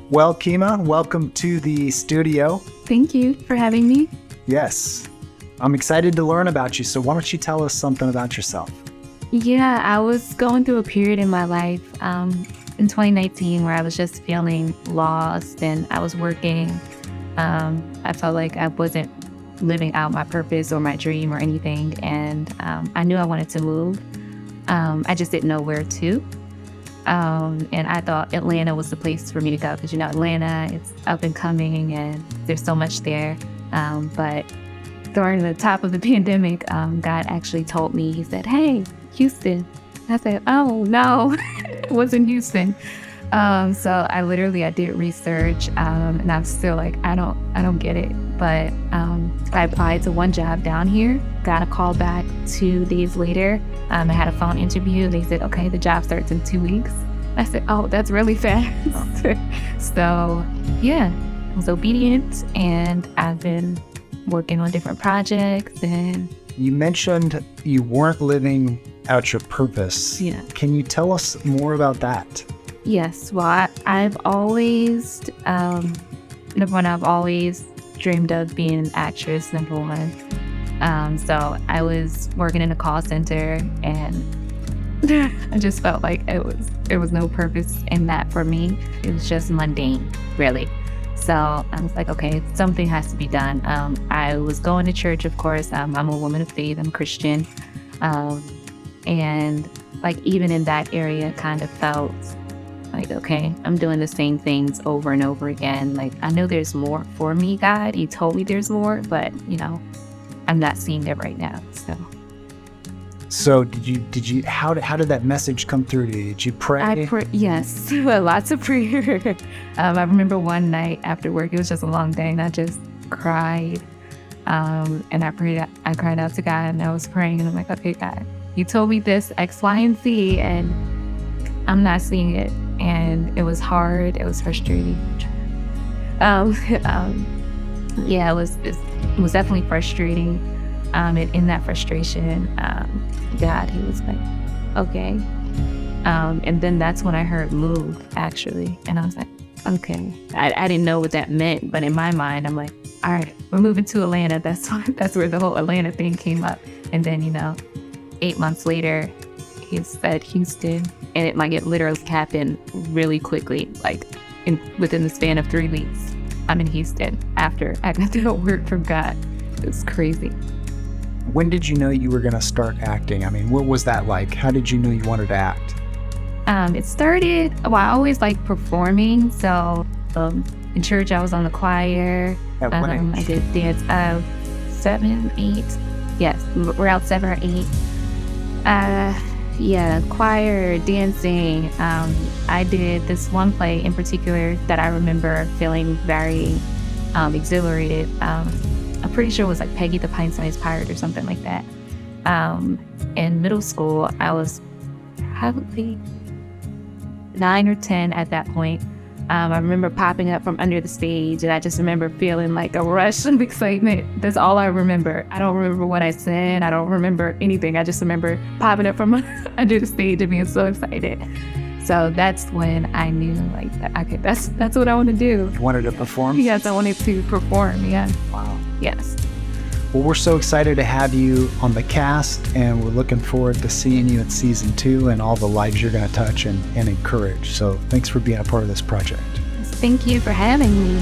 Well, Kyma, welcome to the studio. Thank you for having me. Yes, I'm excited to learn about you. So why don't you tell us something about yourself? Yeah, I was going through a period in my life in 2019 where I was just feeling lost and I was working. I felt like I wasn't living out my purpose or my dream or anything. And I knew I wanted to move. I just didn't know where to. And I thought Atlanta was the place for me to go because, Atlanta, it's up and coming and there's so much there. But during the top of the pandemic, God actually told me, he said, "Hey, Houston." I said, "Oh, no," it wasn't Houston. So I did research, and I'm still like, I don't get it. But I applied to one job down here, got a call back 2 days later. I had a phone interview. They said, "Okay, the job starts in 2 weeks." I said, "Oh, that's really fast." So yeah, I was obedient, and I've been working on different projects. And You mentioned you weren't living out your purpose. Yeah. Can you tell us more about that? Yes, well, I've always, number one, I've always dreamed of being an actress, number one. So I was working in a call center, and I just felt like there was no purpose in that for me. It was just mundane, really. So I was like, okay, something has to be done. I was going to church, of course. I'm a woman of faith. I'm Christian. And like even in that area, kind of felt like, okay, I'm doing the same things over and over again. Like, I know there's more for me, God. You told me there's more, but I'm not seeing it right now. So how did that message come through to you? Did you pray? Yes, well, lots of prayer. I remember one night after work, it was just a long day, and I just cried. And I cried out to God, and I was praying, and I'm like, okay, God, you told me this X, Y, and Z, and I'm not seeing it. And it was hard. It was frustrating. Yeah, it was definitely frustrating. And in that frustration, God, he was like, okay. And then that's when I heard move, actually. And I was like, okay. I didn't know what that meant, but in my mind, I'm like, all right, we're moving to Atlanta. That's where the whole Atlanta thing came up. And then, 8 months later, he said Houston, and it literally happened really quickly, like within the span of 3 weeks. I'm in Houston after I got to work from God. It was crazy. When did you know you were going to start acting? I mean, what was that like? How did you know you wanted to act? It started, I always liked performing. So in church, I was on the choir. At what age? I did dance 7, 8. Yes, around 7 or 8. Yeah, choir, dancing. I did this one play in particular that I remember feeling very exhilarated. I'm pretty sure it was like Peggy the Pint-Sized Pirate or something like that. In middle school, I was probably 9 or 10 at that point. I remember popping up from under the stage, and I just remember feeling like a rush of excitement. That's all I remember. I don't remember what I said. I don't remember anything. I just remember popping up from under the stage and being so excited. So that's when I knew, like, okay, that's what I want to do. You wanted to perform? Yes, I wanted to perform. Yeah. Wow. Yes. Well, we're so excited to have you on the cast, and we're looking forward to seeing you in season 2 and all the lives you're going to touch and encourage. So thanks for being a part of this project. Thank you for having me.